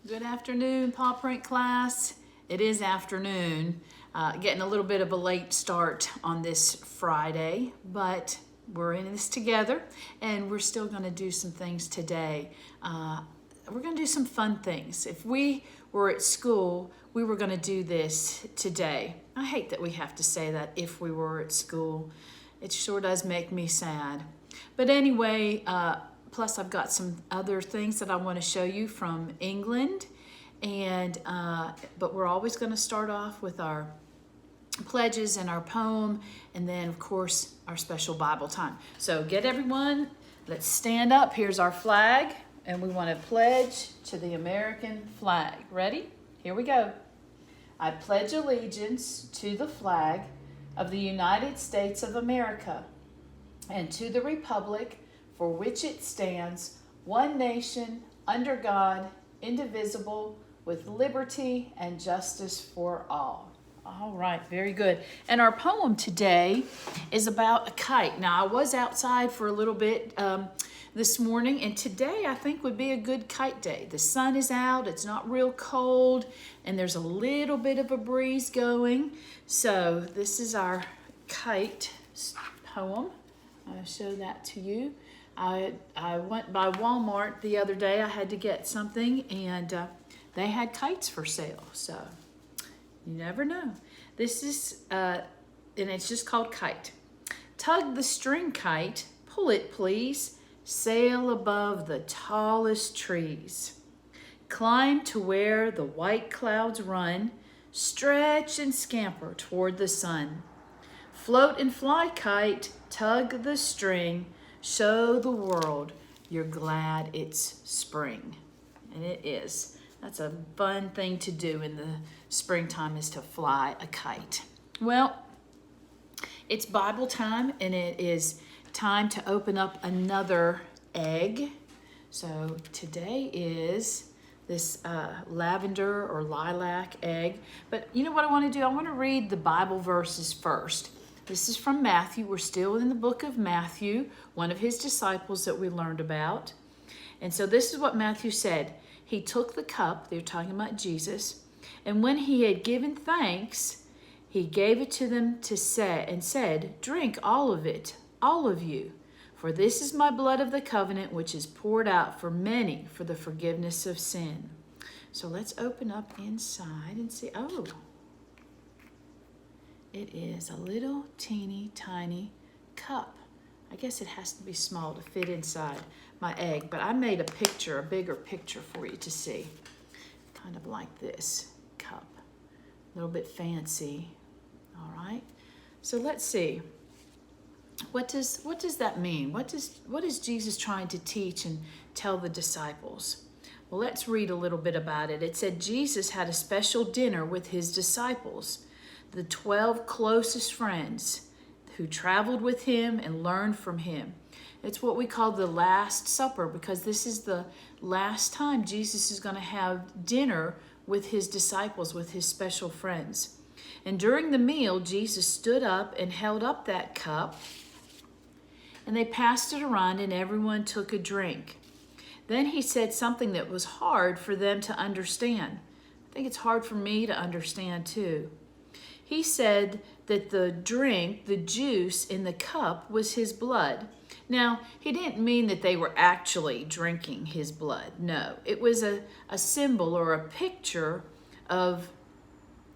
Good afternoon, PawPrint class. It is afternoon, getting a little bit of a late start on this Friday, but we're in this together and we're still going to do some things today. We're going to do some fun things. If we were at school, we were going to do this today. I hate that we have to say that if we were at school. It sure does make me sad. But anyway, plus I've got some other things that I want to show you from England. And but we're always going to start off with our pledges and our poem, and then of course our special Bible time. So get everyone, let's stand up. Here's our flag, and we want to pledge to the American flag. Ready? Here we go. I pledge allegiance to the flag of the United States of America and to the republic for which it stands, one nation, under God, indivisible, with liberty and justice for all. All right, very good. And our poem today is about a kite. Now, I was outside for a little bit this morning, and today I think would be a good kite day. The sun is out, it's not real cold, and there's a little bit of a breeze going. So this is our kite poem. I'll show that to you. I went by Walmart the other day. I had to get something, and they had kites for sale. So you never know. This is, and it's just called Kite. Tug the string, kite, pull it please, sail above the tallest trees. Climb to where the white clouds run, stretch and scamper toward the sun. Float and fly, kite, tug the string, show the world you're glad it's spring. And it is. That's a fun thing to do in the springtime, is to fly a kite. Well, it's Bible time, and it is time to open up another egg. So today is this lavender or lilac egg. But you know what I want to do? I want to read the Bible verses first. This is from Matthew. We're still in the book of Matthew, one of his disciples that we learned about. And so this is what Matthew said. He took the cup, they're talking about Jesus, and when he had given thanks, he gave it to them and said, drink all of it, all of you, for this is my blood of the covenant, which is poured out for many for the forgiveness of sin. So let's open up inside and see. Oh, it is a little teeny tiny cup. I guess it has to be small to fit inside my egg, but I made a picture, a bigger picture for you to see. Kind of like this cup, a little bit fancy. All right, so let's see. What does that mean? What is Jesus trying to teach and tell the disciples? Well, let's read a little bit about it. It said Jesus had a special dinner with his disciples, the 12 closest friends who traveled with him and learned from him. It's what we call the Last Supper, because this is the last time Jesus is going to have dinner with his disciples, with his special friends. And during the meal, Jesus stood up and held up that cup, and they passed it around, and everyone took a drink. Then he said something that was hard for them to understand. I think it's hard for me to understand too. He said that the drink, the juice in the cup, was his blood. Now, he didn't mean that they were actually drinking his blood. No, it was a symbol or a picture of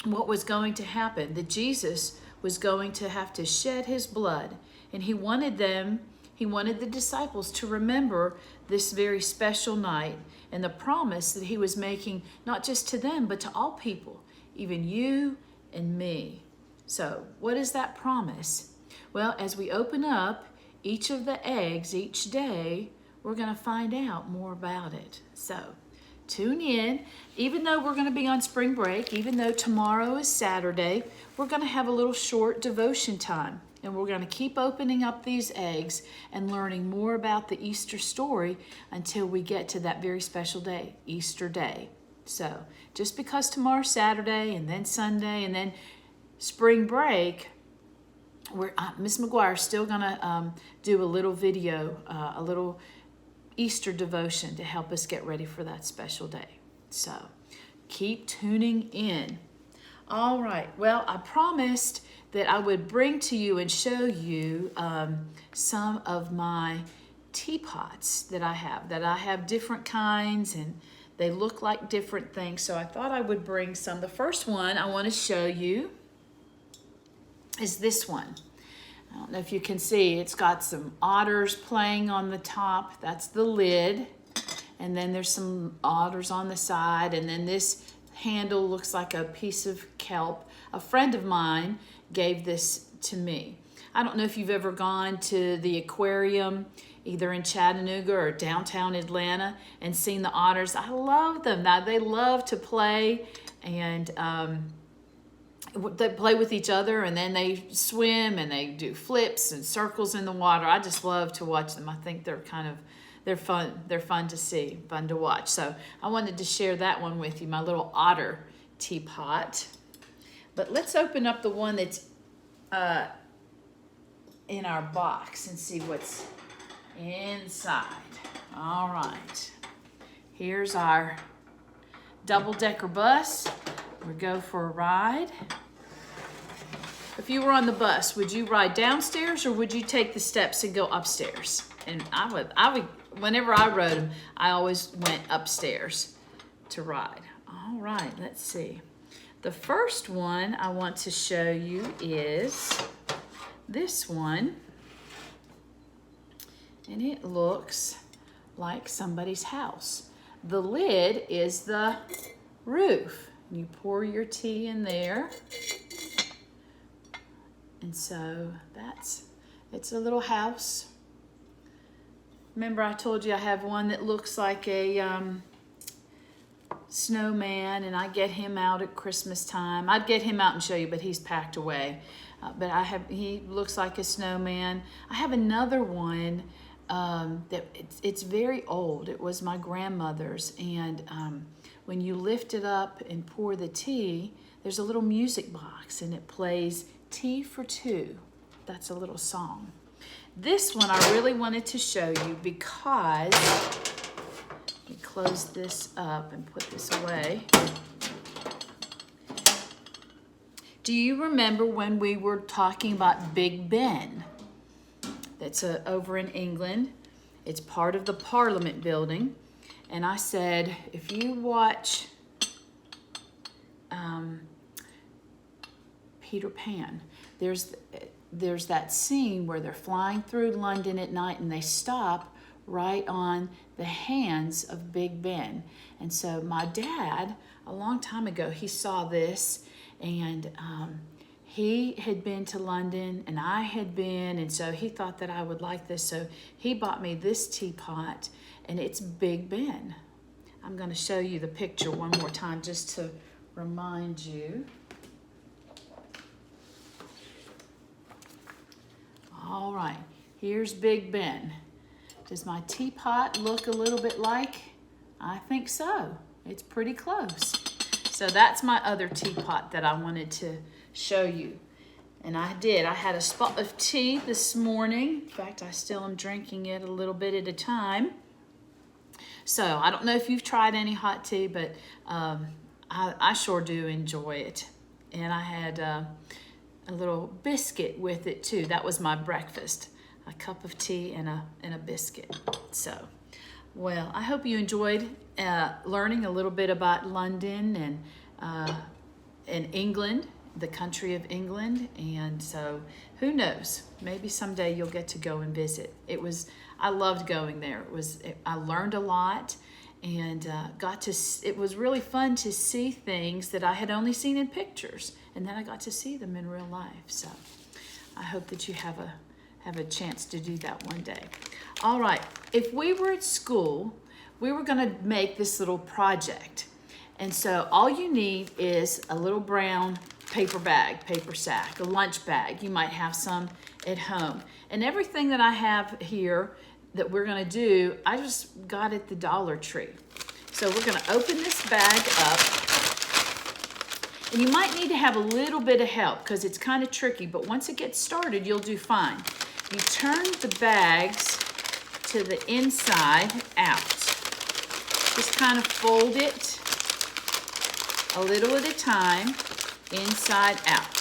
what was going to happen, that Jesus was going to have to shed his blood. And he wanted the disciples to remember this very special night and the promise that he was making, not just to them, but to all people, even you and me. So what is that promise? Well, as we open up each of the eggs each day, we're going to find out more about it. So tune in. Even though we're going to be on spring break, even though tomorrow is Saturday, we're going to have a little short devotion time. And we're going to keep opening up these eggs and learning more about the Easter story until we get to that very special day, Easter Day. So just because tomorrow's Saturday and then Sunday and then spring break, Miss McGuire's still going to do a little video, a little Easter devotion to help us get ready for that special day. So keep tuning in. All right, well, I promised that I would bring to you and show you some of my teapots that I have different kinds, and they look like different things. So I thought I would bring some. The first one I want to show you is this one. I don't know if you can see, it's got some otters playing on the top. That's the lid. And then there's some otters on the side. And then this handle looks like a piece of kelp. A friend of mine gave this to me. I don't know if you've ever gone to the aquarium, either in Chattanooga or downtown Atlanta, and seen the otters. I love them. Now, they love to play, and they play with each other, and then they swim and they do flips and circles in the water. I just love to watch them. I think they're fun. They're fun to see, fun to watch. So I wanted to share that one with you, my little otter teapot. But let's open up the one that's in our box and see what's inside. All right. Here's our double-decker bus. We go for a ride. If you were on the bus, would you ride downstairs or would you take the steps and go upstairs? And I would, whenever I rode them, I always went upstairs to ride. All right, let's see. The first one I want to show you is this one. And it looks like somebody's house. The lid is the roof. You pour your tea in there. And so it's a little house. Remember I told you I have one that looks like a snowman, and I get him out at Christmas time. I'd get him out and show you, but he's packed away. But he looks like a snowman. I have another one that it's very old. It was my grandmother's, and when you lift it up and pour the tea, there's a little music box, and it plays Tea for Two. That's a little song. This one I really wanted to show you because, let me close this up and put this away. Do you remember when we were talking about Big Ben? That's over in England. It's part of the Parliament building. And I said, if you watch Peter Pan, there's that scene where they're flying through London at night and they stop right on the hands of Big Ben. And so my dad, a long time ago, he saw this, and he had been to London and I had been, and so he thought that I would like this. So he bought me this teapot, and it's Big Ben. I'm going to show you the picture one more time just to remind you. All right, here's Big Ben. Does my teapot look a little bit like? I think so. It's pretty close. So that's my other teapot that I wanted to show you. And I did. I had a spot of tea this morning. In fact, I still am drinking it a little bit at a time. So I don't know if you've tried any hot tea, but I sure do enjoy it. And I had a little biscuit with it too. That was my breakfast. A cup of tea and a biscuit. So, well, I hope you enjoyed learning a little bit about London and England, the country of England. And so, who knows? Maybe someday you'll get to go and visit. I loved going there. I learned a lot, and it was really fun to see things that I had only seen in pictures, and then I got to see them in real life. So I hope that you have a chance to do that one day. All right, if we were at school, we were going to make this little project. And so all you need is a little brown paper bag, paper sack, a lunch bag. You might have some at home. And everything that I have here that we're going to do, I just got at the Dollar Tree. So we're going to open this bag up. And you might need to have a little bit of help because it's kind of tricky, but once it gets started, you'll do fine. You turn the bags to the inside out. Just kind of fold it a little at a time, inside out,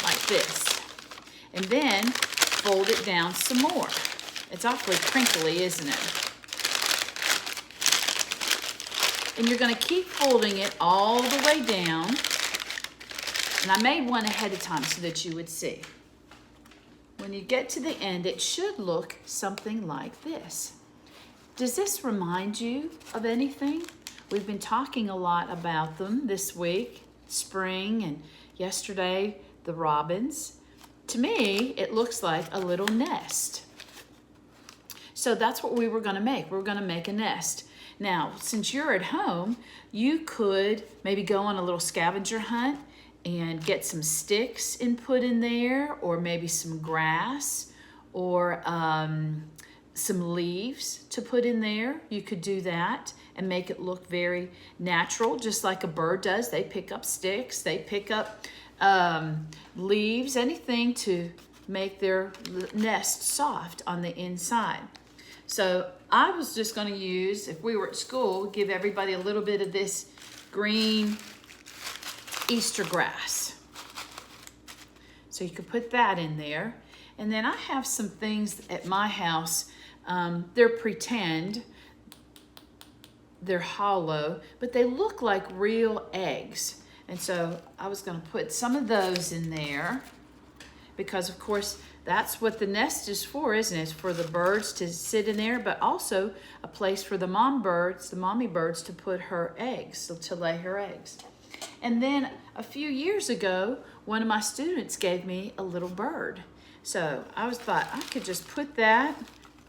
like this. And then fold it down some more. It's awfully crinkly, isn't it? And you're going to keep folding it all the way down. And I made one ahead of time so that you would see. When you get to the end, it should look something like this. Does this remind you of anything? We've been talking a lot about them this week, spring, and yesterday, the robins. To me, it looks like a little nest. So that's what we were going to make. We're going to make a nest. Now, since you're at home, you could maybe go on a little scavenger hunt and get some sticks and put in there, or maybe some grass, or some leaves to put in there. You could do that and make it look very natural, just like a bird does. They pick up sticks, they pick up leaves, anything to make their nest soft on the inside. So I was just going to use, if we were at school, give everybody a little bit of this green Easter grass. So you could put that in there. And then I have some things at my house. They're pretend. They're hollow, but they look like real eggs. And so I was going to put some of those in there because, of course, that's what the nest is for, isn't it? It's for the birds to sit in there, but also a place for the mommy birds to put her eggs, so to lay her eggs. And then a few years ago, one of my students gave me a little bird. So I thought I could just put that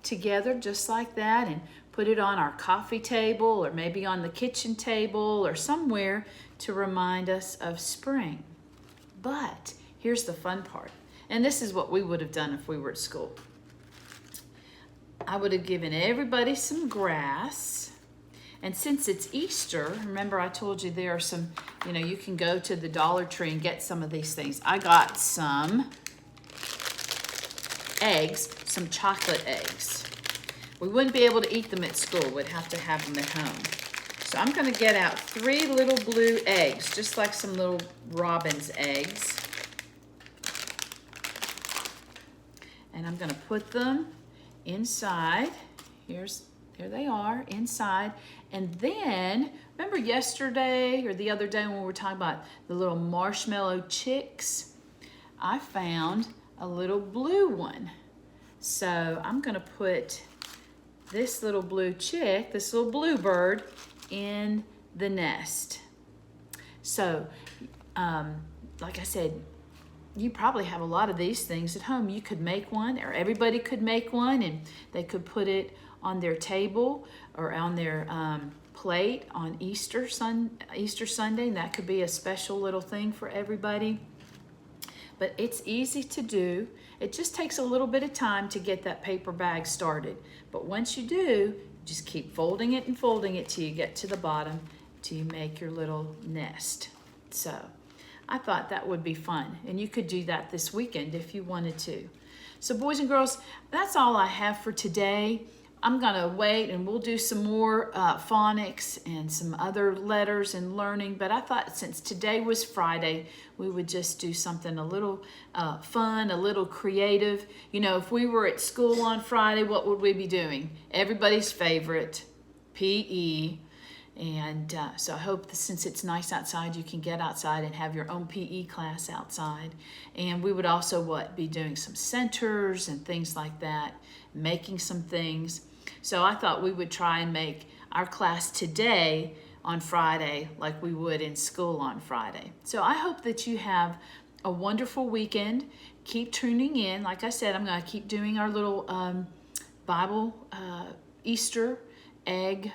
together just like that and put it on our coffee table or maybe on the kitchen table or somewhere to remind us of spring. But here's the fun part. And this is what we would have done if we were at school. I would have given everybody some grass. And since it's Easter, remember I told you there are some, you can go to the Dollar Tree and get some of these things. I got some eggs, some chocolate eggs. We wouldn't be able to eat them at school. We'd have to have them at home. So I'm going to get out 3 little blue eggs, just like some little robin's eggs. And I'm going to put them inside. Here they are inside. And then, remember yesterday or the other day when we were talking about the little marshmallow chicks? I found a little blue one. So I'm going to put this little blue chick, this little blue bird, in the nest. So, like I said, you probably have a lot of these things at home. You could make one, or everybody could make one, and they could put it on their table or on their plate on Easter Sunday, and that could be a special little thing for everybody. But it's easy to do. It just takes a little bit of time to get that paper bag started. But once you do, just keep folding it and folding it till you get to the bottom, till you make your little nest. So I thought that would be fun, and you could do that this weekend if you wanted to. So boys and girls, that's all I have for today. I'm gonna wait and we'll do some more phonics and some other letters and learning, but I thought since today was Friday, we would just do something a little fun, a little creative. If we were at school on Friday, what would we be doing? Everybody's favorite, PE. And so I hope that since it's nice outside, you can get outside and have your own PE class outside. And we would also be doing some centers and things like that, making some things. So I thought we would try and make our class today on Friday like we would in school on Friday. So I hope that you have a wonderful weekend. Keep tuning in. Like I said, I'm going to keep doing our little Bible Easter egg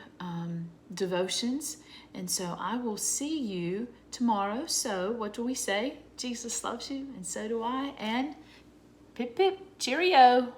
devotions. And so I will see you tomorrow. So what do we say? Jesus loves you, and so do I. And pip pip, cheerio.